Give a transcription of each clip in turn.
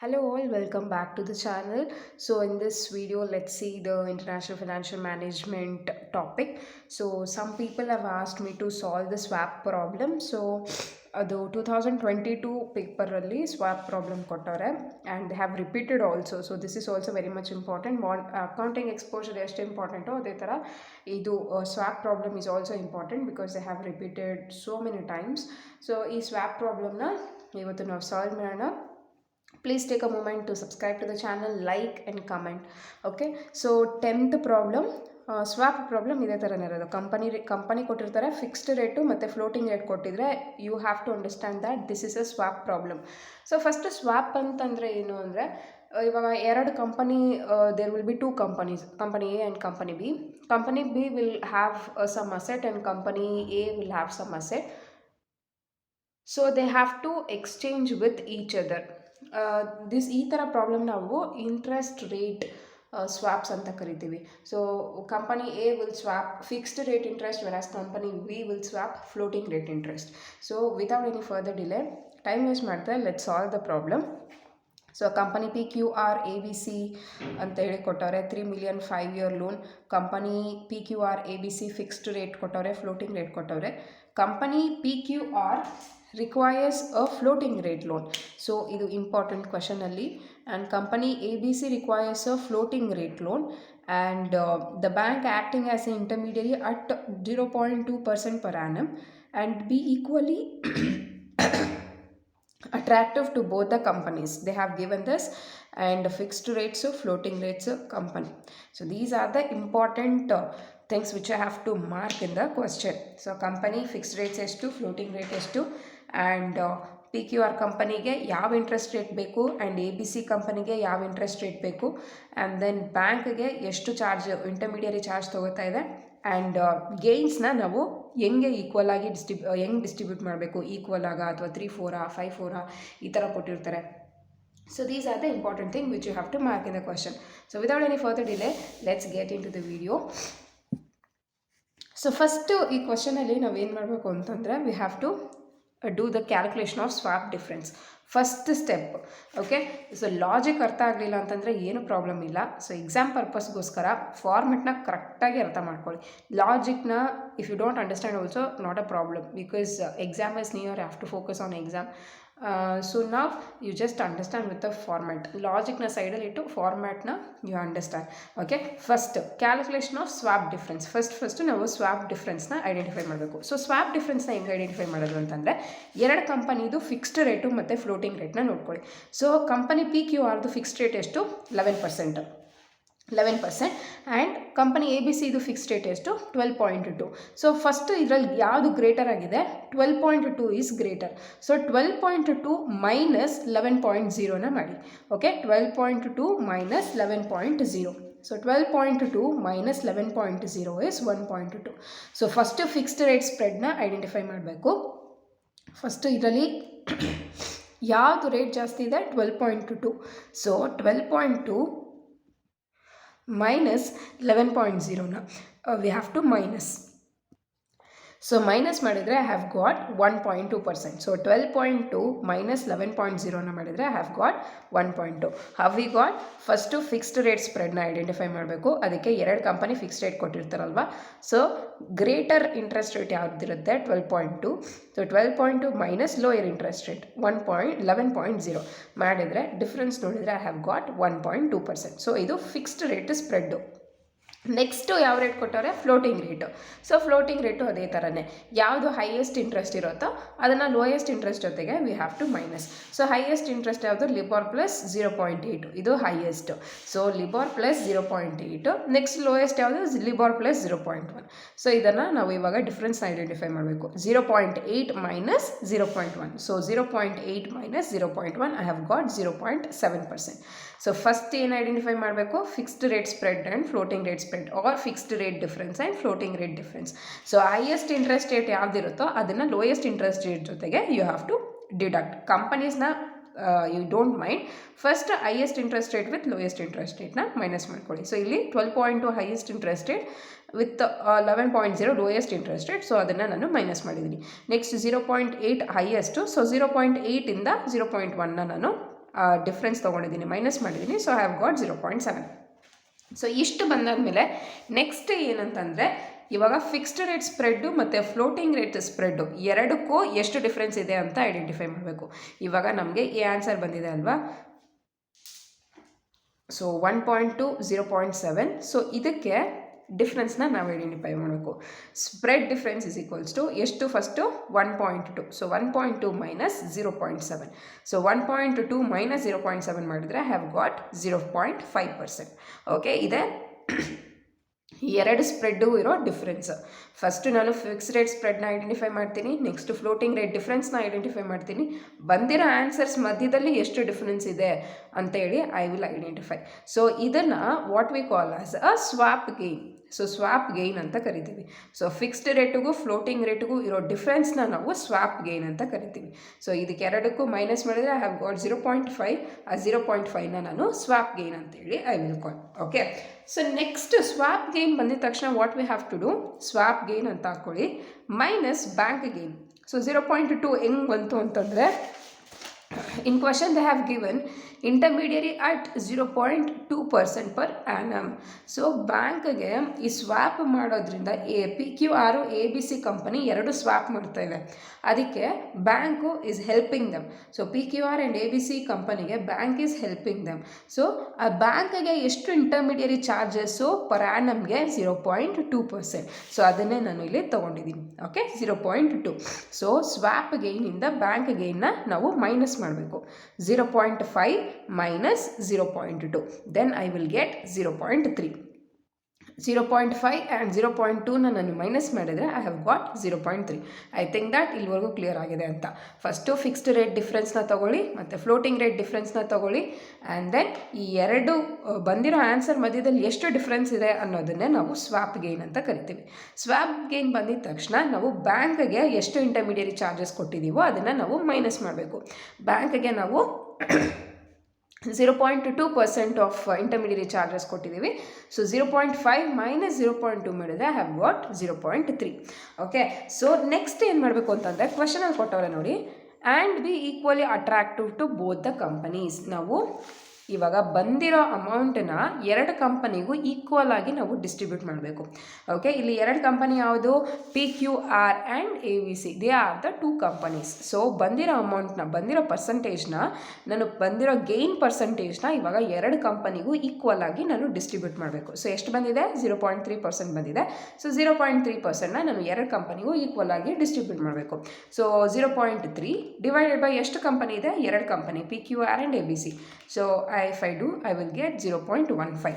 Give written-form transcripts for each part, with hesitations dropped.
Hello all, welcome back to the channel. So in this video, let's see the international financial management topic. So some people have asked me to solve the swap problem. So the 2022 paper ಅಲ್ಲಿ swap problem ಕೊಟ್ಟವ್ರೆ and they have repeated also. So this is also very much important. Accounting exposure ಎಷ್ಟು ಇಂಪಾರ್ಟೆಂಟೋ ಅದೇ ಥರ ಇದು swap problem is also important because they have repeated so many times. So ಈ swap problemನ ಇವತ್ತು ನಾವು solve ಮಾಡೋಣ. Please take a moment to subscribe to the channel, like and comment. Okay, so 10th problem, swap problem ಇದೇ ಥರನೇ ಇರೋದು. Company ಕೊಟ್ಟಿರ್ತಾರೆ fixed rate ಮತ್ತು floating rate ಕೊಟ್ಟಿದ್ರೆ you have to understand that this is a swap problem. So first swap ಅಂತಂದರೆ ಏನು ಅಂದರೆ, ಇವಾಗ ಎರಡು company, there will be two companies, company A and company B. Company B will have some asset and company A will have some asset. So they have to exchange with each other. ಈ ಥರ problem ನಾವು interest rate swaps ಅಂತ ಕರಿತೀವಿ. So company A will swap fixed rate interest, versus company B will swap floating rate interest. So without any further delay, time waste ಮಾಡ್ತಾರೆ, let's solve the problem. So company PQR ABC ಅಂತ ಹೇಳಿ ಕೊಟ್ಟವ್ರೆ, 3 million 5-year loan. Company PQR ABC fixed rate ಕೊಟ್ಟವ್ರೆ, floating rate ಕೊಟ್ಟವ್ರೆ. Company PQR requires a floating rate loan. So ಇದು important question ಅಲ್ಲಿ. And company ABC requires a floating rate loan and the bank acting as an intermediary at 0.2% per annum and be equally attractive to both the companies. They have given this and fixed rates, floating rates company. So these are the important things which I have to mark in the question. So company fixed rates ಎಷ್ಟು, floating rate ಎಷ್ಟು, and PQR ಕಂಪನಿಗೆ ಯಾವ interest rate ಬೇಕು and ABC ಕಂಪನಿಗೆ ಯಾವ interest rate ಬೇಕು, and then ಬ್ಯಾಂಕ್ಗೆ ಎಷ್ಟು ಚಾರ್ಜ್, ಇಂಟರ್ಮೀಡಿಯರಿ ಚಾರ್ಜ್ ತೊಗೋತಾ ಇದೆ, ಆ್ಯಂಡ್ ಗೇನ್ಸ್ನ ನಾವು ಹೆಂಗೆ ಈಕ್ವಲ್ ಆಗಿ ಹೆಂಗೆ ಡಿಸ್ಟ್ರಿಬ್ಯೂಟ್ ಮಾಡಬೇಕು, ಈಕ್ವಲ್ ಆಗ ಅಥವಾ 3-4 5-4 ಈ ಥರ ಕೊಟ್ಟಿರ್ತಾರೆ. So these are the important things which you have to mark in the question. So without any further delay, let's get into the video. So first ಈ ಕ್ವಶನಲ್ಲಿ ನಾವೇನು ಮಾಡಬೇಕು ಅಂತಂದರೆ, we have to do the calculation of swap difference. First step. Okay, so logic ಅರ್ಥ ಆಗಲಿಲ್ಲ ಅಂತಂದರೆ ಏನು problem ಇಲ್ಲ. So exam ಪರ್ಪಸ್ಗೋಸ್ಕರ ಫಾರ್ಮೆಟ್ನ ಕರೆಕ್ಟಾಗಿ ಅರ್ಥ ಮಾಡ್ಕೊಳ್ಳಿ. ಲಾಜಿಕ್ನ if you don't understand also not a problem, because exam is near, have to focus on exam. So ನಾವು you just understand with the format. ಲಾಜಿಕ್ನ ಸೈಡಲ್ಲಿ ಇಟ್ಟು ಫಾರ್ಮ್ಯಾಟ್ನ you understand. Okay, first calculation of swap difference. First ನಾವು swap ಡಿಫ್ರೆನ್ಸ್ನ identify ಮಾಡಬೇಕು. So swap ಡಿಫ್ರೆನ್ಸ್ನ ಹೆಂಗೆ ಐಡೆಂಟಿಫೈ ಮಾಡೋದು ಅಂತಂದರೆ, ಎರಡು ಕಂಪನಿದು ಫಿಕ್ಸ್ಡ್ ರೇಟು ಮತ್ತು ಫ್ಲೋಟಿಂಗ್ ರೇಟ್ನ ನೋಡ್ಕೊಳ್ಳಿ. ಸೊ ಕಂಪನಿ PQRದು ಫಿಕ್ಸ್ಡ್ ರೇಟ್ ಎಷ್ಟು, 11%. ಆ್ಯಂಡ್ ಕಂಪನಿ ABC ಇದು ಫಿಕ್ಸ್ಡ್ ರೇಟ್ ಎಷ್ಟು, 12.2. ಸೊ ಫಸ್ಟ್ ಇದರಲ್ಲಿ ಯಾವುದು ಗ್ರೇಟರ್ ಆಗಿದೆ, 12.2 ಈಸ್ ಗ್ರೇಟರ್. ಸೊ 12.2 ಮೈನಸ್ 11.0ನ ಮಾಡಿ. Okay, 12.2 minus 11.0. So 12.2 minus 11.0 is 1.2. So first fixed rate ಸ್ಪ್ರೆಡ್ನ ಐಡೆಂಟಿಫೈ ಮಾಡಬೇಕು. ಫಸ್ಟು ಇದರಲ್ಲಿ ಯಾವುದು ರೇಟ್ ಜಾಸ್ತಿ ಇದೆ, 12.2. ಸೊ 12.2 minus 11.0ನ we have to minus. So minus ಮಾಡಿದರೆ I have got 1.2%. So 12.2 minus 11.0ನ ಮಾಡಿದರೆ I have got 1.2. How we got, first fixed rate ಸ್ಪ್ರೆಡ್ನ ಐಡೆಂಟಿಫೈ ಮಾಡಬೇಕು. ಅದಕ್ಕೆ ಎರಡು ಕಂಪನಿ ಫಿಕ್ಸ್ಡ್ ರೇಟ್ ಕೊಟ್ಟಿರ್ತಾರಲ್ವ. ಸೊ ಗ್ರೇಟರ್ ಇಂಟ್ರೆಸ್ಟ್ ರೇಟ್ ಯಾವುದಿರುತ್ತೆ, 12.2. So 12.2 minus lower interest rate 11.0 ಮಾಡಿದರೆ ಡಿಫ್ರೆನ್ಸ್ ನೋಡಿದರೆ ಐ ಹ್ಯಾವ್ ಗಾಟ್ 1.2%. ಸೊ ಇದು ಫಿಕ್ಸ್ಡ್ ರೇಟ್ ಸ್ಪ್ರೆಡ್ಡು. ನೆಕ್ಸ್ಟು ಯಾವ ರೇಟ್ ಕೊಟ್ಟವ್ರೆ, floating rate. So floating rate ಅದೇ ಥರನೇ, ಯಾವುದು ಹೈಯೆಸ್ಟ್ ಇಂಟ್ರೆಸ್ಟ್ ಇರುತ್ತೋ ಅದನ್ನು ಲೋಯೆಸ್ಟ್ ಇಂಟ್ರೆಸ್ಟ್ ಜೊತೆಗೆ we have to minus. So highest interest ಯಾವುದು, ಲಿಬಾರ್ ಪ್ಲಸ್ 0.8, ಇದು highest. So LIBOR plus 0.8. Next lowest ಯಾವುದು, ಲಿಬಾರ್ ಪ್ಲಸ್ 0.1. ಸೊ ಇದನ್ನು ನಾವು ಇವಾಗ ಡಿಫ್ರೆನ್ಸ್ ಐಡೆಂಟಿಫೈ ಮಾಡಬೇಕು. 0.8 minus 0.1. So 0.8 minus 0.1 I have got 0.7%. So first ಏನು ಐಡೆಂಟಿಫೈ ಮಾಡಬೇಕು, fixed rate spread and floating rate spread, or fixed rate difference and floating rate difference. So highest interest rate ಯಾವುದಿರುತ್ತೋ ಅದನ್ನು lowest interest rate ಜೊತೆಗೆ you have to deduct. ಕಂಪನೀಸ್ನ you don't mind, first highest interest rate with lowest interest ರೇಟ್ನ minus ಮಾಡ್ಕೊಳ್ಳಿ. So ಇಲ್ಲಿ 12.2 highest interest rate with 11.0 lowest interest rate. So ಅದನ್ನು ನಾನು minus ಮಾಡಿದ್ದೀನಿ. Next 0.8 highest. ಸೊ 0.8ಇಂದ 0.1ನ ನಾನು difference ತೊಗೊಂಡಿದ್ದೀನಿ, ಮೈನಸ್ ಮಾಡಿದ್ದೀನಿ. So I have got 0.7. So ಇಷ್ಟು ಬಂದಾದಮೇಲೆ ನೆಕ್ಸ್ಟ್ ಏನಂತಂದರೆ, ಇವಾಗ ಫಿಕ್ಸ್ಡ್ ರೇಟ್ ಸ್ಪ್ರೆಡ್ಡು ಮತ್ತು ಫ್ಲೋಟಿಂಗ್ ರೇಟ್ ಸ್ಪ್ರೆಡ್ಡು ಎರಡಕ್ಕೂ ಎಷ್ಟು ಡಿಫ್ರೆನ್ಸ್ ಇದೆ ಅಂತ ಐಡೆಂಟಿಫೈ ಮಾಡಬೇಕು. ಇವಾಗ ನಮಗೆ ಈ ಆನ್ಸರ್ ಬಂದಿದೆ ಅಲ್ವಾ. ಸೊ 1.2 0.7. ಸೊ ಇದಕ್ಕೆ ಡಿಫ್ರೆನ್ಸ್ನ ನಾವು ಐಡೆಂಟಿಫೈ ಮಾಡಬೇಕು. Spread difference is equals to ಎಷ್ಟು, first 1.2. So 1.2 minus 0.7. So 1.2 minus 0.7 ಮಾಡಿದರೆ ಹ್ಯಾವ್ ಗಾಟ್ 0.5%. ಓಕೆ, ಇದೆ ಎರಡು ಸ್ಪ್ರೆಡ್ಡು ಇರೋ ಡಿಫ್ರೆನ್ಸ್. ಫಸ್ಟು ನಾನು ಫಿಕ್ಸ್ ರೇಟ್ ಸ್ಪ್ರೆಡ್ನ ಐಡೆಂಟಿಫೈ ಮಾಡ್ತೀನಿ, ನೆಕ್ಸ್ಟ್ ಫ್ಲೋಟಿಂಗ್ ರೇಟ್ ಡಿಫ್ರೆನ್ಸ್ನ ಐಡೆಂಟಿಫೈ ಮಾಡ್ತೀನಿ. ಬಂದಿರೋ ಆನ್ಸರ್ಸ್ ಮಧ್ಯದಲ್ಲಿ ಎಷ್ಟು ಡಿಫ್ರೆನ್ಸ್ ಇದೆ ಅಂತೇಳಿ ಐ ವಿಲ್ ಐಡೆಂಟಿಫೈ. ಸೊ ಇದನ್ನು what we call as a swap gain. So swap gain ಅಂತ ಕರಿತೀವಿ. ಸೊ ಫಿಕ್ಸ್ಡ್ ರೇಟಿಗೂ ಫ್ಲೋಟಿಂಗ್ ರೇಟಿಗೂ ಇರೋ ಡಿಫ್ರೆನ್ಸ್ನ ನಾವು ಸ್ವಾಪ್ ಗೇನ್ ಅಂತ ಕರಿತೀವಿ. ಸೊ ಇದಕ್ಕೆ ಎರಡಕ್ಕೂ ಮೈನಸ್ ಮಾಡಿದರೆ ಐ ಹ್ಯಾವ್ ಗಾಟ್ 0.5. ಆ 0.5ನ ನಾನು ಸ್ವಾಪ್ ಗೇನ್ ಅಂತೇಳಿ I will call. Okay, so next swap gain ಬಂದಿದ ತಕ್ಷಣ what we have to do, swap gain ಅಂತ ಹಾಕ್ಕೊಳ್ಳಿ ಮೈನಸ್ ಬ್ಯಾಂಕ್ ಗೇನ್. ಸೊ 0.2 ಹೆಂಗೆ ಬಂತು ಅಂತಂದರೆ, in question they have given intermediary at 0.2% per annum. So ಬ್ಯಾಂಕ್ಗೆ ಈ ಸ್ವಾಪ್ ಮಾಡೋದ್ರಿಂದ PQR ABC ಕಂಪನಿ ಎರಡು ಸ್ವಾಪ್ ಮಾಡ್ತಾ ಇದೆ. ಅದಕ್ಕೆ bank is helping dum. So PQR and ABC ಕಂಪನಿಗೆ bank is helping dum. So ಆ ಬ್ಯಾಂಕ್ಗೆ ಎಷ್ಟು ಇಂಟರ್ಮೀಡಿಯರಿ ಚಾರ್ಜಸ್ಸು ಪರ್ ಆ್ಯನಮ್ಗೆ 0.2%. ಸೊ ಅದನ್ನೇ ನಾನು ಇಲ್ಲಿ ತೊಗೊಂಡಿದ್ದೀನಿ. ಓಕೆ, 0.2. ಸೊ ಸ್ವಾಪ್ ಗೇನಿಂದ ಬ್ಯಾಂಕ್ ಗೇನ್ನ ನಾವು ಮೈನಸ್ ಮಾಡಬೇಕು. 0.5 minus 0.2, then I will get 0.3. 0.5 and 0.2ನ ನಾನು ಮೈನಸ್ ಮಾಡಿದರೆ I have got 0.3. I think that ಇಲ್ಲಿವರೆಗೂ ಕ್ಲಿಯರ್ ಆಗಿದೆ ಅಂತ. ಫಸ್ಟು ಫಿಕ್ಸ್ಡ್ ರೇಟ್ ಡಿಫ್ರೆನ್ಸ್ನ ತೊಗೊಳ್ಳಿ ಮತ್ತು ಫ್ಲೋಟಿಂಗ್ ರೇಟ್ ಡಿಫ್ರೆನ್ಸ್ನ ತೊಗೊಳ್ಳಿ, ಆ್ಯಂಡ್ ದೆನ್ ಈ ಎರಡು ಬಂದಿರೋ ಆನ್ಸರ್ ಮಧ್ಯದಲ್ಲಿ ಎಷ್ಟು ಡಿಫ್ರೆನ್ಸ್ ಇದೆ ಅನ್ನೋದನ್ನೇ ನಾವು ಸ್ವಾಪ್ ಗೇನ್ ಅಂತ ಕರಿತೀವಿ. ಸ್ವಾಪ್ ಗೇನ್ ಬಂದಿದ ತಕ್ಷಣ ನಾವು ಬ್ಯಾಂಕ್ಗೆ ಎಷ್ಟು ಇಂಟರ್ಮೀಡಿಯರಿ ಚಾರ್ಜಸ್ ಕೊಟ್ಟಿದ್ದೀವೋ ಅದನ್ನು ನಾವು ಮೈನಸ್ ಮಾಡಬೇಕು. ಬ್ಯಾಂಕ್ಗೆ ನಾವು 0.2% ಆಫ್ ಇಂಟರ್ಮೀಡಿಯರಿ ಚಾರ್ಜಸ್ ಕೊಟ್ಟಿದ್ದೀವಿ. ಸೊ 0.5 ಮೈನಸ್ 0.2 ಮಾಡಿದರೆ I have got 0.3. Okay, so next ಏನು ಮಾಡಬೇಕು ಅಂತಂದರೆ, ಕ್ವಶನಲ್ಲಿ ಕೊಟ್ಟವ್ರೆ ನೋಡಿ, and be equally attractive to both the companies. ನಾವು ಇವಾಗ ಬಂದಿರೋ ಅಮೌಂಟನ್ನ ಎರಡು ಕಂಪನಿಗೂ ಈಕ್ವಲ್ ಆಗಿ ನಾವು ಡಿಸ್ಟ್ರಿಬ್ಯೂಟ್ ಮಾಡಬೇಕು. ಓಕೆ, ಇಲ್ಲಿ ಎರಡು ಕಂಪನಿ ಯಾವುದು, PQR and ABC. They are the two companies. So ಬಂದಿರೋ ಅಮೌಂಟ್ನ, ಬಂದಿರೋ ಪರ್ಸಂಟೇಜ್ನ, ನಾನು ಬಂದಿರೋ ಗೇನ್ ಪರ್ಸಂಟೇಜ್ನ ಇವಾಗ ಎರಡು ಕಂಪನಿಗೂ ಈಕ್ವಲ್ ಆಗಿ ನಾನು ಡಿಸ್ಟ್ರಿಬ್ಯೂಟ್ ಮಾಡಬೇಕು. ಸೊ ಎಷ್ಟು ಬಂದಿದೆ, 0.3% ಬಂದಿದೆ. ಸೊ 0.3%ನ ನಾನು ಎರಡು ಕಂಪನಿಗೂ ಈಕ್ವಲ್ ಆಗಿ ಡಿಸ್ಟ್ರಿಬ್ಯೂಟ್ ಮಾಡಬೇಕು. ಸೊ 0.3 ಡಿವೈಡೆಡ್ ಬೈ ಎಷ್ಟು ಕಂಪನಿ ಇದೆ, ಎರಡು company PQR and ABC. So if I do, I will get 0.15.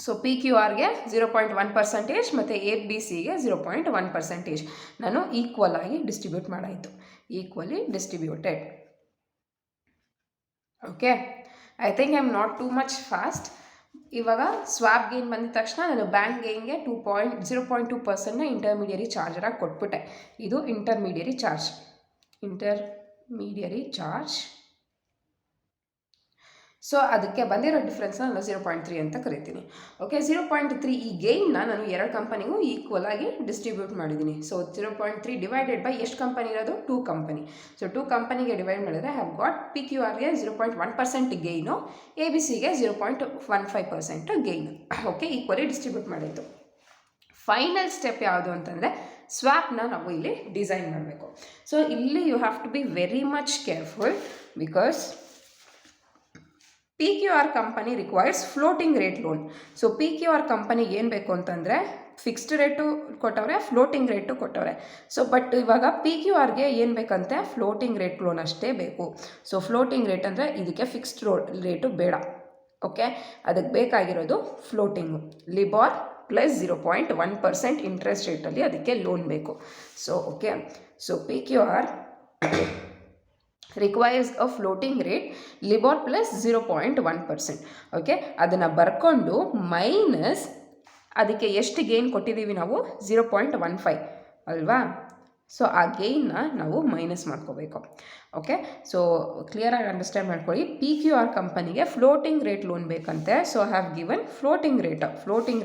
So PQRಗೆ 0.1% ಮತ್ತು ABCಗೆ 0.1% ನಾನು ಈಕ್ವಲ್ ಆಗಿ ಡಿಸ್ಟ್ರಿಬ್ಯೂಟ್ ಮಾಡಾಯಿತು. Equally distributed. Okay, I think I am not too much fast. ಇವಾಗ ಸ್ವಾಪ್ ಗೇನ್ ಬಂದಿದ ತಕ್ಷಣ ನಾನು ಬ್ಯಾಂಕ್ ಗೇನ್ಗೆ 0.2%ನ ಇಂಟರ್ಮೀಡಿಯರಿ ಚಾರ್ಜರಾಗಿ ಕೊಟ್ಬಿಟ್ಟೆ. ಇದು ಇಂಟರ್ಮೀಡಿಯರಿ ಚಾರ್ಜ್. ಸೊ ಅದಕ್ಕೆ ಬಂದಿರೋ ಡಿಫ್ರೆನ್ಸ್ನ ನಾನು 0.3 ಅಂತ ಕರಿತೀನಿ. ಓಕೆ, 0.3 ಈ ಗೇನ್ನ ನಾನು ಎರಡು ಕಂಪನಿಗೂ ಈಕ್ವಲ್ ಆಗಿ ಡಿಸ್ಟ್ರಿಬ್ಯೂಟ್ ಮಾಡಿದ್ದೀನಿ. ಸೊ 0.3 ಡಿವೈಡೆಡ್ ಬೈ ಎಷ್ಟು ಕಂಪನಿ ಇರೋದು, 2 ಕಂಪನಿ. ಸೊ 2 ಕಂಪನಿಗೆ ಡಿವೈಡ್ ಮಾಡಿದರೆ ಹ್ಯಾವ್ ಗಾಟ್ PQRಗೆ 0.1% ಗೇನು, ABCಗೆ 0.15% ಗೇನು. ಓಕೆ, ಈಕ್ವಲಿ ಡಿಸ್ಟ್ರಿಬ್ಯೂಟ್ ಮಾಡಿತ್ತು. ಫೈನಲ್ ಸ್ಟೆಪ್ ಯಾವುದು ಅಂತಂದರೆ, ಸ್ವಾಪ್ನ ನಾವು ಇಲ್ಲಿ ಡಿಸೈನ್ ಮಾಡಬೇಕು. ಸೊ ಇಲ್ಲಿ you have to be very much careful because PQR company requires floating rate loan. So PQR ಕಂಪನಿಗೆ ಏನು ಬೇಕು ಅಂತಂದರೆ, ಫಿಕ್ಸ್ಡ್ ರೇಟು ಕೊಟ್ಟವ್ರೆ, ಫ್ಲೋಟಿಂಗ್ ರೇಟು ಕೊಟ್ಟವ್ರೆ. ಸೊ ಬಟ್ ಇವಾಗ PQRಗೆ ಏನು ಬೇಕಂತೆ, ಫ್ಲೋಟಿಂಗ್ ರೇಟ್ ಲೋನ್ ಅಷ್ಟೇ ಬೇಕು. ಸೊ ಫ್ಲೋಟಿಂಗ್ ರೇಟ್ ಅಂದರೆ ಇದಕ್ಕೆ ಫಿಕ್ಸ್ಡ್ ರೇಟು ಬೇಡ. ಓಕೆ, ಅದಕ್ಕೆ ಬೇಕಾಗಿರೋದು ಫ್ಲೋಟಿಂಗು. ಲಿಬಾರ್ ಪ್ಲಸ್ 0.1% ಇಂಟ್ರೆಸ್ಟ್ ರೇಟಲ್ಲಿ ಅದಕ್ಕೆ ಲೋನ್ ಬೇಕು. So okay, so PQR requires a floating rate LIBOR plus 0.1%. Okay, ಅದನ್ನು ಬರ್ಕೊಂಡು ಮೈನಸ್ ಅದಕ್ಕೆ ಎಷ್ಟು ಗೇನ್ ಕೊಟ್ಟಿದ್ದೀವಿ ನಾವು, 0.15 ಅಲ್ವಾ. ಸೊ ಆ ಗೇನ್ನ ನಾವು ಮೈನಸ್ ಮಾಡ್ಕೋಬೇಕು. ಓಕೆ, ಸೊ ಕ್ಲಿಯರಾಗಿ ಅಂಡರ್ಸ್ಟ್ಯಾಂಡ್ ಮಾಡ್ಕೊಳ್ಳಿ. PQR ಕಂಪನಿಗೆ ಫ್ಲೋಟಿಂಗ್ ರೇಟ್ ಲೋನ್ ಬೇಕಂತೆ. So I have given floating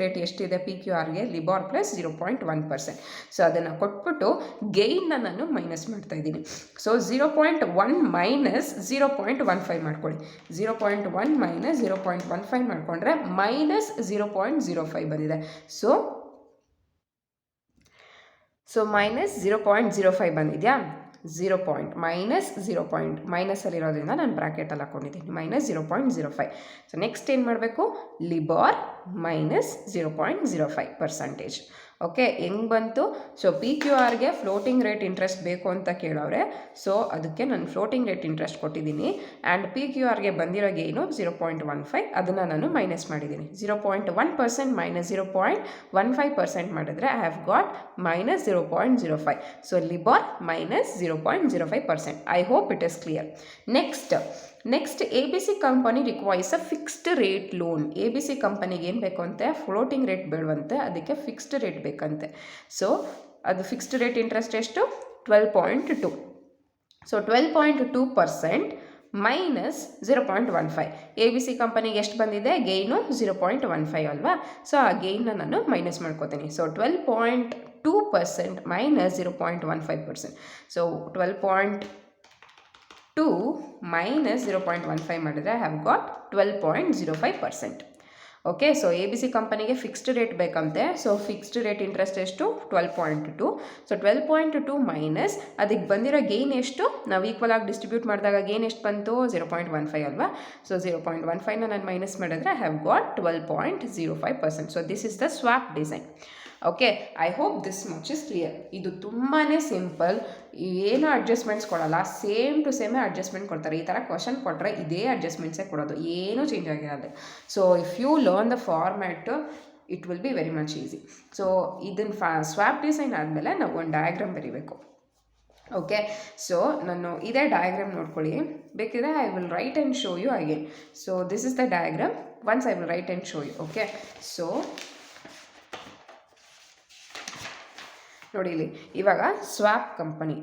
rate ಎಷ್ಟಿದೆ PQRಗೆ? ಲಿಬಾರ್ ಪ್ಲಸ್ 0.1%. ಸೊ ಅದನ್ನು ಕೊಟ್ಬಿಟ್ಟು ಗೇನ್ನ ನಾನು ಮೈನಸ್ ಮಾಡ್ತಾ ಇದ್ದೀನಿ. ಸೊ 0.1 ಮೈನಸ್ 0.15 ಮಾಡ್ಕೊಳ್ಳಿ. 0.1 ಮೈನಸ್ 0.15 ಮಾಡಿಕೊಂಡ್ರೆ ಮೈನಸ್ 0.05 ಬಂದಿದೆ. ಸೊ ಮೈನಸ್ 0.05 ಬಂದಿದೆಯಾ? ಮೈನಸಲ್ಲಿರೋದ್ರಿಂದ ನಾನು ಬ್ರ್ಯಾಕೆಟಲ್ಲಿ ಹಾಕ್ಕೊಂಡಿದ್ದೀನಿ, ಮೈನಸ್ 0.05. ಸೊ ನೆಕ್ಸ್ಟ್ ಏನು ಮಾಡಬೇಕು? ಲಿಬಾರ್ ಮೈನಸ್ 0.05%. ಓಕೆ, ಹೆಂಗೆ ಬಂತು? ಸೊ PQRಗೆ ಫ್ಲೋಟಿಂಗ್ ರೇಟ್ ಇಂಟ್ರೆಸ್ಟ್ ಬೇಕು ಅಂತ ಕೇಳೋರೆ. ಸೊ ಅದಕ್ಕೆ ನಾನು ಫ್ಲೋಟಿಂಗ್ ರೇಟ್ ಇಂಟ್ರೆಸ್ಟ್ ಕೊಟ್ಟಿದ್ದೀನಿ. ಆ್ಯಂಡ್ PQRಗೆ ಬಂದಿರೋ ಗೇನು 0.15, ಅದನ್ನು ನಾನು ಮೈನಸ್ ಮಾಡಿದ್ದೀನಿ. 0.1% ಮೈನಸ್ 0.15% ಮಾಡಿದ್ರೆ I have got minus 0.05. So LIBOR minus 0.05%. I hope it is clear. Next ABC company requires a fixed rate loan. ABC ಕಂಪನಿಗೆ ಏನು ಬೇಕು ಅಂತೆ? ಫ್ಲೋಟಿಂಗ್ ರೇಟ್ ಬೇಡವಂತೆ, ಅದಕ್ಕೆ ಫಿಕ್ಸ್ಡ್ ರೇಟ್ ಬೇಕಂತೆ. ಸೊ ಅದು ಫಿಕ್ಸ್ಡ್ ರೇಟ್ ಇಂಟ್ರೆಸ್ಟ್ ಎಷ್ಟು? 12.2. So 12.2% minus 0.15. ABC ಕಂಪನಿಗೆ ಎಷ್ಟು ಬಂದಿದೆ? ಗೇನು 0.15 ಅಲ್ವಾ? ಸೊ ಆ ಗೇನ್ನ ನಾನು ಮೈನಸ್ ಮಾಡ್ಕೋತೀನಿ. So 12.2% minus 0.15%. ಸೊ 12.2 ಮೈನಸ್ 0.15 ಮಾಡಿದರೆ I have got 12.05%. Okay, so ABC ಕಂಪನಿಗೆ ಫಿಕ್ಸ್ಡ್ ರೇಟ್ ಬೇಕಂತೆ. ಸೊ ಫಿಕ್ಸ್ಡ್ ರೇಟ್ ಇಂಟ್ರೆಸ್ಟ್ ಎಷ್ಟು? 12.2. ಸೊ 12.2 ಮೈನಸ್ ಅದಕ್ಕೆ ಬಂದಿರೋ ಗೇನ್ ಎಷ್ಟು? ನಾವು ಈಕ್ವಲ್ ಆಗಿ ಡಿಸ್ಟ್ರಿಬ್ಯೂಟ್ ಮಾಡಿದಾಗ ಗೇನ್ ಎಷ್ಟು ಬಂತು? 0.15 ಅಲ್ವಾ? ಸೊ 0.15ನ ನಾನು ಮೈನಸ್ ಮಾಡಿದ್ರೆ I have got 12.05%. So this is the swap design. Okay, I hope this much is clear. ಇದು ತುಂಬಾ ಸಿಂಪಲ್, ಏನೂ ಅಡ್ಜಸ್ಟ್ಮೆಂಟ್ಸ್ ಕೊಡಲ್ಲ, ಸೇಮ್ ಟು ಸೇಮೇ ಅಡ್ಜಸ್ಟ್ಮೆಂಟ್ ಕೊಡ್ತಾರೆ. ಈ ಥರ ಕ್ವಶನ್ ಕೊಟ್ಟರೆ ಇದೇ ಅಡ್ಜಸ್ಟ್ಮೆಂಟ್ಸೇ ಕೊಡೋದು, ಏನೂ ಚೇಂಜ್ ಆಗಿರೋದು. So if you learn the format it will be very much easy. So ಇದನ್ನು ಸ್ವಾಪ್ ಡಿಸೈನ್ ಆದಮೇಲೆ ನಾವು ಒಂದು ಡಯಾಗ್ರಾಮ್ ಬರೀಬೇಕು. ಓಕೆ, ಸೊ ನಾನು ಇದೇ ಡಯಾಗ್ರಾಮ್ ನೋಡ್ಕೊಳ್ಳಿ. ಬೇಕಿದ್ರೆ I will write and show you again. So this is the diagram. Once I will write and show you. Okay, so ನೋಡಿ ಇಲ್ಲಿ ಇವಾಗ ಸ್ವಾಪ್ ಕಂಪನಿ,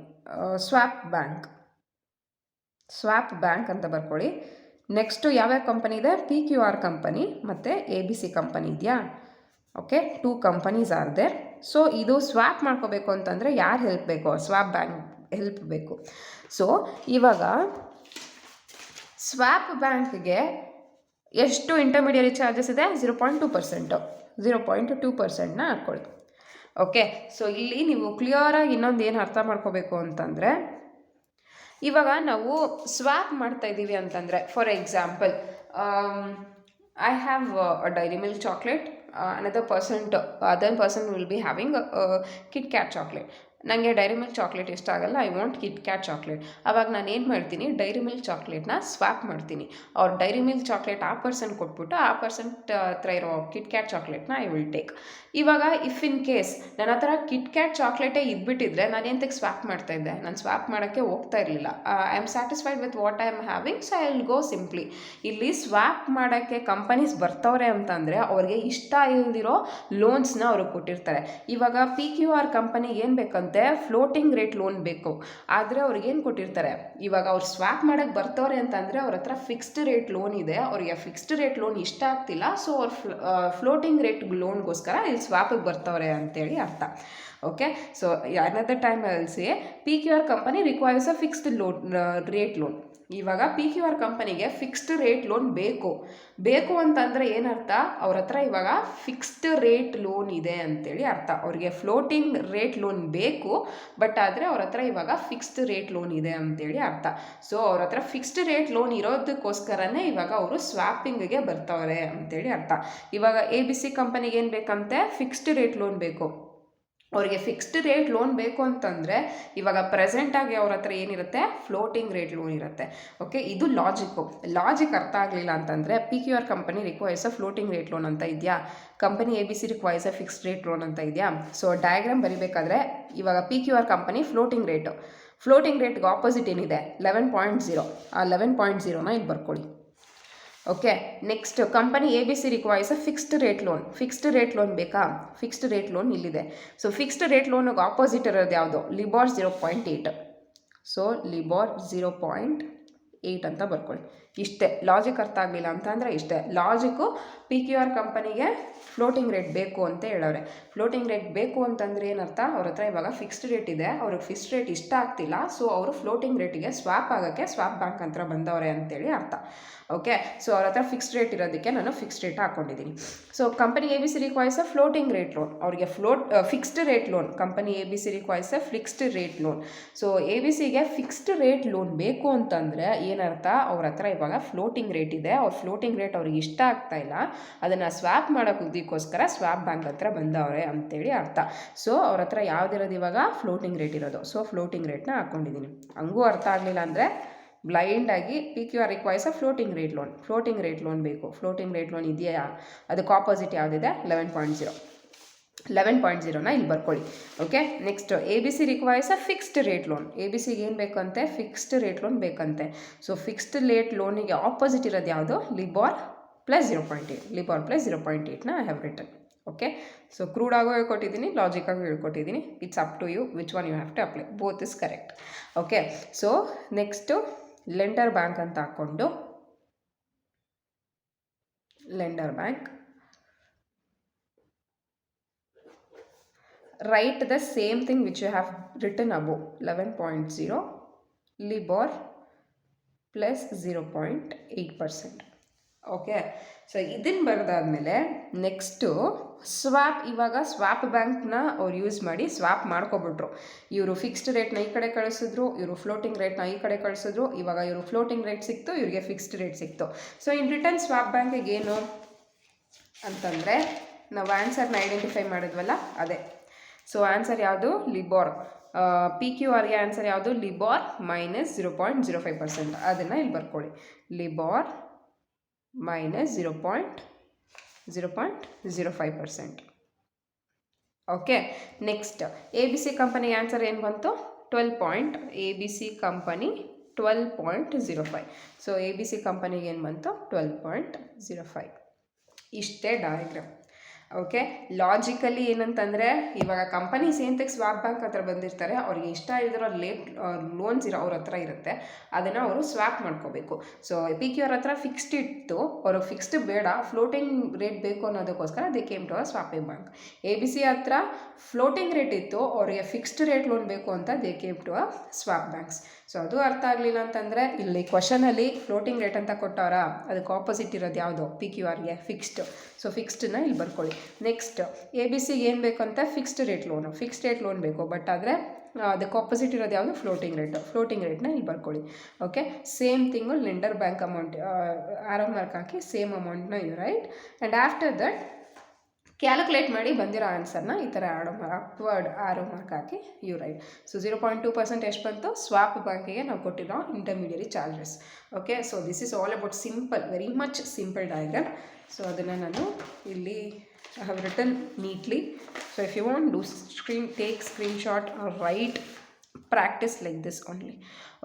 ಸ್ವಾಪ್ ಬ್ಯಾಂಕ್ ಅಂತ ಬರ್ಕೊಳ್ಳಿ. ನೆಕ್ಸ್ಟು ಯಾವ್ಯಾವ ಕಂಪನಿ ಇದೆ? PQR ಕಂಪನಿ ಮತ್ತು ABC ಕಂಪನಿ ಇದೆಯಾ? Okay, 2 companies are there. So ಇದು ಸ್ವಾಪ್ ಮಾಡ್ಕೋಬೇಕು ಅಂತಂದರೆ ಯಾರು ಹೆಲ್ಪ್ ಬೇಕು? ಸ್ವಾಪ್ ಬ್ಯಾಂಕ್ ಹೆಲ್ಪ್ ಬೇಕು. ಸೊ ಇವಾಗ ಸ್ವಾಪ್ ಬ್ಯಾಂಕ್ಗೆ ಎಷ್ಟು ಇಂಟರ್ಮೀಡಿಯರಿ ಚಾರ್ಜಸ್ ಇದೆ? 0.2%ನ ಹಾಕ್ಕೊಳ್ಳಿ. ಓಕೆ, ಸೊ ಇಲ್ಲಿ ನೀವು ಕ್ಲಿಯರಾಗಿ ಇನ್ನೊಂದು ಏನು ಅರ್ಥ ಮಾಡ್ಕೋಬೇಕು ಅಂತಂದರೆ, ಇವಾಗ ನಾವು ಸ್ವಾಪ್ ಮಾಡ್ತಾ ಇದ್ದೀವಿ ಅಂತಂದರೆ, for example I have a dairy milk chocolate, other person will be having KitKat chocolate. ನನಗೆ ಡೈರಿ ಮಿಲ್ಕ್ ಚಾಕ್ಲೇಟ್ ಇಷ್ಟ ಆಗಲ್ಲ, ಐ ವಾಂಟ್ ಕಿಟ್ಕ್ಯಾಟ್ ಚಾಕ್ಲೇಟ್. ಆವಾಗ ನಾನು ಏನು ಮಾಡ್ತೀನಿ? ಡೈರಿ ಮಿಲ್ಕ್ ಚಾಕ್ಲೇಟ್ನ ಸ್ವಾಪ್ ಮಾಡ್ತೀನಿ. ಅವ್ರು ಡೈರಿ ಮಿಲ್ಕ್ ಚಾಕ್ಲೇಟ್ ಆ ಪರ್ಸನ್ ಕೊಟ್ಬಿಟ್ಟು ಆ ಪರ್ಸನ್ ಹತ್ರ ಇರೋ ಕಿಟ್ಕ್ಯಾಟ್ ಚಾಕ್ಲೇಟ್ನ ಐ ವಿಲ್ ಟೇಕ್. ಇವಾಗ ಇಫ್ ಇನ್ ಕೇಸ್ ನನ್ನ ಹತ್ರ ಕಿಟ್ಕ್ಯಾಟ್ ಚಾಕ್ಲೇಟೇ ಇದ್ಬಿಟ್ಟಿದ್ರೆ ನಾನು ಎಂತಕ್ಕೆ ಸ್ವಾಪ್ ಮಾಡ್ತಾ ಇದ್ದೆ? ನಾನು ಸ್ವಾಪ್ ಮಾಡೋಕ್ಕೆ ಹೋಗ್ತಾ ಇರಲಿಲ್ಲ. I am satisfied with what I am having, so I will go simply. ಇಲ್ಲಿ ಸ್ವಾಪ್ ಮಾಡೋಕ್ಕೆ ಕಂಪನೀಸ್ ಬರ್ತವ್ರೆ ಅಂತಂದರೆ ಅವ್ರಿಗೆ ಇಷ್ಟ ಇಲ್ದಿರೋ ಲೋನ್ಸ್ನ ಅವ್ರಿಗೆ ಕೊಟ್ಟಿರ್ತಾರೆ. ಇವಾಗ PQR ಕಂಪನಿಗೆ ಏನು ಬೇಕಂತ ಫ್ಲೋಟಿಂಗ್ ರೇಟ್ ಲೋನ್ ಬೇಕು. ಆದರೆ ಅವ್ರಿಗೆ ಏನು ಕೊಟ್ಟಿರ್ತಾರೆ? ಇವಾಗ ಅವ್ರು ಸ್ವಾಪ್ ಮಾಡೋಕ್ಕೆ ಬರ್ತವ್ರೆ ಅಂತಂದರೆ ಅವ್ರ ಹತ್ರ ಫಿಕ್ಸ್ಡ್ ರೇಟ್ ಲೋನ್ ಇದೆ, ಅವ್ರಿಗೆ ಫಿಕ್ಸ್ಡ್ ರೇಟ್ ಲೋನ್ ಇಷ್ಟ ಆಗ್ತಿಲ್ಲ. ಸೊ ಅವ್ರು ಫ್ಲೋಟಿಂಗ್ ರೇಟ್ ಲೋನ್ಗೋಸ್ಕರ ಇಲ್ಲಿ ಸ್ವಾಪಿಗೆ ಬರ್ತವ್ರೆ ಅಂತೇಳಿ ಅರ್ಥ. Okay, so another time I will say PQR company requires a fixed rate loan. ಇವಾಗ PQR ಕಂಪನಿಗೆ ಫಿಕ್ಸ್ಡ್ ರೇಟ್ ಲೋನ್ ಬೇಕು ಅಂತಂದರೆ ಏನರ್ಥ? ಅವ್ರ ಹತ್ರ ಇವಾಗ ಫಿಕ್ಸ್ಡ್ ರೇಟ್ ಲೋನ್ ಇದೆ ಅಂತೇಳಿ ಅರ್ಥ. ಅವ್ರಿಗೆ ಫ್ಲೋಟಿಂಗ್ ರೇಟ್ ಲೋನ್ ಬೇಕು, ಬಟ್ ಆದರೆ ಅವ್ರ ಹತ್ರ ಇವಾಗ ಫಿಕ್ಸ್ಡ್ ರೇಟ್ ಲೋನ್ ಇದೆ ಅಂತೇಳಿ ಅರ್ಥ. ಸೊ ಅವ್ರ ಹತ್ರ ಫಿಕ್ಸ್ಡ್ ರೇಟ್ ಲೋನ್ ಇರೋದಕ್ಕೋಸ್ಕರನೇ ಇವಾಗ ಅವರು ಸ್ವಾಪಿಂಗ್ಗೆ ಬರ್ತವ್ರೆ ಅಂತೇಳಿ ಅರ್ಥ. ಇವಾಗ ABC ಕಂಪನಿಗೆ ಏನು ಬೇಕಂತೆ? ಫಿಕ್ಸ್ಡ್ ರೇಟ್ ಲೋನ್ ಬೇಕು. ಅವರಿಗೆ ಫಿಕ್ಸ್ಡ್ ರೇಟ್ ಲೋನ್ ಬೇಕು ಅಂತಂದರೆ ಇವಾಗ ಪ್ರೆಸೆಂಟಾಗಿ ಅವ್ರ ಹತ್ರ ಏನಿರುತ್ತೆ? ಫ್ಲೋಟಿಂಗ್ ರೇಟ್ ಲೋನ್ ಇರುತ್ತೆ. ಓಕೆ, ಇದು ಲಾಜಿಕ್ ಅರ್ಥ ಆಗಲಿಲ್ಲ ಅಂತಂದರೆ PQR company requires a floating rate loan ಅಂತ ಇದೆಯಾ? Company ABC requires a fixed rate loan ಅಂತ ಇದೆಯಾ? ಸೊ ಡಯಾಗ್ರಾಮ್ ಬರಿಬೇಕಾದ್ರೆ ಇವಾಗ PQR ಕಂಪನಿ ಫ್ಲೋಟಿಂಗ್ ರೇಟ್ಗೆ ಆಪೋಸಿಟ್ ಏನಿದೆ? 11.0. ಆ 11.0ನ ಇಲ್ಲಿ ಬರ್ಕೊಳ್ಳಿ. Okay, next company A B C requires a fixed rate loan. Fixed rate loan ಬೇಕಾ? ಫಿಕ್ಸ್ಡ್ ರೇಟ್ ಲೋನ್ ಇಲ್ಲಿದೆ. ಸೊ ಫಿಕ್ಸ್ಡ್ ರೇಟ್ ಲೋನ್ಗೆ ಆಪೋಸಿಟ್ ಇರೋದು ಯಾವುದು? ಲಿಬಾರ್ 0.8. ಸೊ ಲಿಬಾರ್ 0.8 ಅಂತ ಬರ್ಕೊಳ್ಳಿ. ಇಷ್ಟೇ ಲಾಜಿಕ್. ಅರ್ಥ ಆಗಲಿಲ್ಲ ಅಂತ ಅಂದರೆ ಇಷ್ಟೇ ಲಾಜಿಕ್ಕು. ಪಿ ಕ್ಯೂ ಆರ್ ಕಂಪನಿಗೆ ಫ್ಲೋಟಿಂಗ್ ರೇಟ್ ಬೇಕು ಅಂತ ಹೇಳವ್ರೆ. ಫ್ಲೋಟಿಂಗ್ ರೇಟ್ ಬೇಕು ಅಂತಂದರೆ ಏನರ್ಥ? ಅವ್ರ ಹತ್ರ ಇವಾಗ ಫಿಕ್ಸ್ಡ್ ರೇಟ್ ಇದೆ, ಅವ್ರಿಗೆ ಫಿಕ್ಸ್ಡ್ ರೇಟ್ ಇಷ್ಟ ಆಗ್ತಿಲ್ಲ, ಸೊ ಅವರು ಫ್ಲೋಟಿಂಗ್ ರೇಟಿಗೆ ಸ್ವಾಪ್ ಆಗೋಕ್ಕೆ ಸ್ವಾಪ್ ಬ್ಯಾಂಕ್ ಹತ್ರ ಬಂದವ್ರೆ ಅಂತೇಳಿ ಅರ್ಥ. ಓಕೆ, ಸೊ ಅವ್ರ ಹತ್ರ ಫಿಕ್ಸ್ಡ್ ರೇಟ್ ಇರೋದಕ್ಕೆ ನಾನು ಫಿಕ್ಸ್ಡ್ ರೇಟ್ ಹಾಕ್ಕೊಂಡಿದ್ದೀನಿ. So company A B C requires a floating rate loan. ಅವರಿಗೆ fixed rate loan. Company A B C requires a fixed rate loan. So A B ಸಿಗೆ fixed rate loan ಬೇಕು ಅಂತಂದರೆ ಏನರ್ಥ? ಅವ್ರ ಹತ್ರ ಇವಾಗ ಫ್ಲೋಟಿಂಗ್ ರೇಟ್ ಇದೆ, ಅವ್ರ ಫ್ಲೋಟಿಂಗ್ ರೇಟ್ ಅವ್ರಿಗೆ ಇಷ್ಟ ಆಗ್ತಾ ಇಲ್ಲ, ಅದನ್ನು ಸ್ವಾಪ್ ಮಾಡೋಕ್ಕೋಸ್ಕರ ಸ್ವಾಪ್ ಬ್ಯಾಂಕ್ ಹತ್ರ ಬಂದವ್ರೆ ಅಂತೇಳಿ ಅರ್ಥ. ಸೊ ಅವ್ರ ಹತ್ರ ಯಾವುದಿರೋದು ಇವಾಗ? ಫ್ಲೋಟಿಂಗ್ ರೇಟ್ ಇರೋದು. ಸೊ ಫ್ಲೋಟಿಂಗ್ ರೇಟ್ನ ಹಾಕ್ಕೊಂಡಿದ್ದೀನಿ. ಹಂಗೂ ಅರ್ಥ ಆಗಲಿಲ್ಲ ಅಂದರೆ ಬ್ಲೈಂಡಾಗಿ P Q R requires a floating rate loan. Floating rate loan ಬೇಕು. ಫ್ಲೋಟಿಂಗ್ ರೇಟ್ ಲೋನ್ ಇದೆಯಾ? ಅದಕ್ಕೆ ಆಪೋಸಿಟ್ ಯಾವುದಿದೆ? 11.0. 11.0ನ ಇಲ್ಲಿ ಬರ್ಕೊಳ್ಳಿ. Okay, next A B C requires a fixed rate loan. A B ಸಿಗೆ ಏನು ಬೇಕಂತೆ? ಫಿಕ್ಸ್ಡ್ ರೇಟ್ ಲೋನ್ ಬೇಕಂತೆ. ಸೊ ಫಿಕ್ಸ್ಡ್ ರೇಟ್ ಲೋನಿಗೆ ಆಪೋಸಿಟ್ ಇರೋದು ಯಾವುದು? LIBOR plus 0.8. LIBOR plus 0.8ನ I have written. Okay, so crude ಆಗೋ ಹೇಳ್ಕೊಟ್ಟಿದ್ದೀನಿ, ಲಾಜಿಕ್ ಆಗೋ ಹೇಳ್ಕೊಟ್ಟಿದ್ದೀನಿ. It's up to you which one you have to apply. Both is correct. Okay, so next lender bank ಅಂತ ಹಾಕ್ಕೊಂಡು lender bank write the same thing which you have written above. 11.0 LIBOR plus 0.8%. Okay, so ಇದನ್ನು ಬರೆದಾದ್ಮೇಲೆ next swap. ಇವಾಗ swap ಬ್ಯಾಂಕ್ನ ಅವ್ರು use ಮಾಡಿ swap ಮಾಡ್ಕೊಬಿಟ್ರು. ಇವರು fixed ರೇಟ್ನ ಈ ಕಡೆ ಕಳಿಸಿದ್ರು, ಇವರು ಫ್ಲೋಟಿಂಗ್ ರೇಟ್ನ ಈ ಕಡೆ ಕಳಿಸಿದ್ರು. ಇವಾಗ ಇವರು ಫ್ಲೋಟಿಂಗ್ ರೇಟ್ ಸಿಕ್ತು, ಇವರಿಗೆ ಫಿಕ್ಸ್ಡ್ ರೇಟ್ ಸಿಕ್ತು. ಸೊ ಇನ್ ರಿಟರ್ನ್ ಸ್ವಾಪ್ ಬ್ಯಾಂಕಿಗೆ ಏನು ಅಂತಂದರೆ ನಾವು ಆನ್ಸರ್ನ ಐಡೆಂಟಿಫೈ ಮಾಡಿದ್ವಲ್ಲ ಅದೇ. ಸೊ ಆನ್ಸರ್ ಯಾವುದು? ಲಿಬಾರ್. ಪಿ ಕ್ಯೂ ಆರ್ಗೆ ಆನ್ಸರ್ ಯಾವುದು? LIBOR minus 0.05%. ಅದನ್ನು ಇಲ್ಲಿ ಬರ್ಕೊಳ್ಳಿ. LIBOR minus 0.05%. Okay, next A B C company answer ಏನು ಬಂತು? 12. A B C company 12.05. So A B C ಕಂಪನಿಗೆ ಏನು ಬಂತು? 12.05. ಇಷ್ಟೇ ಡಯಾಗ್ರಾಮ್. ಓಕೆ, ಲಾಜಿಕಲಿ ಏನಂತಂದರೆ ಇವಾಗ ಕಂಪನೀಸ್ ಏನಂತಕ್ಕೆ ಸ್ವಾಪ್ ಬ್ಯಾಂಕ್ ಹತ್ರ ಬಂದಿರ್ತಾರೆ, ಅವ್ರಿಗೆ ಇಷ್ಟ ಇಲ್ದಿರೋ ಲೋನ್ಸ್ ಅವ್ರ ಹತ್ರ ಇರುತ್ತೆ, ಅದನ್ನು ಅವರು ಸ್ವಾಪ್ ಮಾಡ್ಕೋಬೇಕು. ಸೊ ಪಿ ಕ್ಯೂ ಆರ್ ಹತ್ರ ಫಿಕ್ಸ್ಡ್ ಇತ್ತು, ಅವ್ರಿಗೆ ಫಿಕ್ಸ್ಡ್ ಬೇಡ, ಫ್ಲೋಟಿಂಗ್ ರೇಟ್ ಬೇಕು ಅನ್ನೋದಕ್ಕೋಸ್ಕರ they came to a swapping bank. A B C ಹತ್ರ ಫ್ಲೋಟಿಂಗ್ ರೇಟ್ ಇತ್ತು, ಅವರಿಗೆ ಫಿಕ್ಸ್ಡ್ ರೇಟ್ ಲೋನ್ ಬೇಕು ಅಂತ they came to a swap banks. So ಅದು ಅರ್ಥ ಆಗಲಿಲ್ಲ ಅಂತಂದರೆ ಇಲ್ಲಿ ಕ್ವಶನಲ್ಲಿ ಫ್ಲೋಟಿಂಗ್ ರೇಟ್ ಅಂತ ಕೊಟ್ಟವರ, ಅದಕ್ಕೆ ಆಪೋಸಿಟ್ ಇರೋದು ಯಾವುದು? ಪಿ ಕ್ಯೂ ಆರ್ಗೆ ಫಿಕ್ಸ್ಡ್. ಸೊ ಫಿಕ್ಸ್ಡನ್ನ ಇಲ್ಲಿ ಬರ್ಕೊಳ್ಳಿ. ನೆಕ್ಸ್ಟ್ ಎ ಬಿ ಸಿಗೆ ಏನು ಬೇಕು ಅಂತ? Fixed rate loan. Fixed rate loan ಬೇಕು, ಬಟ್ ಆದರೆ ಅದಕ್ಕೆ ಆಪೋಸಿಟ್ ಇರೋದು ಯಾವುದು? Floating rate. ಫ್ಲೋಟಿಂಗ್ ರೇಟ್ನ ಇಲ್ಲಿ ಬರ್ಕೊಳ್ಳಿ. Okay, same thing lender bank amount arrow mark ಹಾಕಿ ಸೇಮ್ ಅಮೌಂಟ್ನ you write. And after that calculate ಮಾಡಿ ಬಂದಿರೋ ಆನ್ಸರ್ನ ಈ ಥರ ಅಪ್ವರ್ಡ್ ಆರೋ ಮಾರ್ಕ್ ಹಾಕಿ ಯು ರೈಟ್. ಸೊ 0.2% ಎಷ್ಟು ಬಂತು? ಸ್ವಾಪ್ ಬ್ಯಾಂಕಿಗೆ ನಾವು ಕೊಟ್ಟಿರೋ intermediary charges. Okay, so this is all about simple, very much simple diagram. So ಅದನ್ನು ನಾನು ಇಲ್ಲಿ I have written neatly. So if you want, take screenshot or write, practice like this only.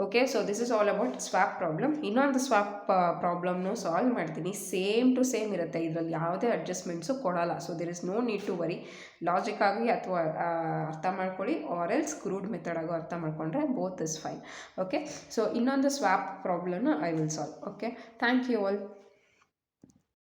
Okay, so this is all about swap problem. ಇನ್ನೊಂದು swap ಪ್ರಾಬ್ಲಮ್ನು solve ಮಾಡ್ತೀನಿ. Same to same ಇರುತ್ತೆ, ಇದರಲ್ಲಿ ಯಾವುದೇ adjustments ಕೊಡಲ್ಲ. So there is no need to worry. Logic ಆಗಿ ಅಥವಾ ಅರ್ಥ ಮಾಡ್ಕೊಳ್ಳಿ, ಆರ್ ಎಲ್ಸ್ ಕ್ರೂಡ್ ಮೆಥಡ್ ಆಗೋ ಅರ್ಥ ಮಾಡ್ಕೊಂಡ್ರೆ both is fine. Okay, so ಇನ್ನೊಂದು ಸ್ವಾಪ್ ಪ್ರಾಬ್ಲಮ್ನ I will solve. Okay, thank you all.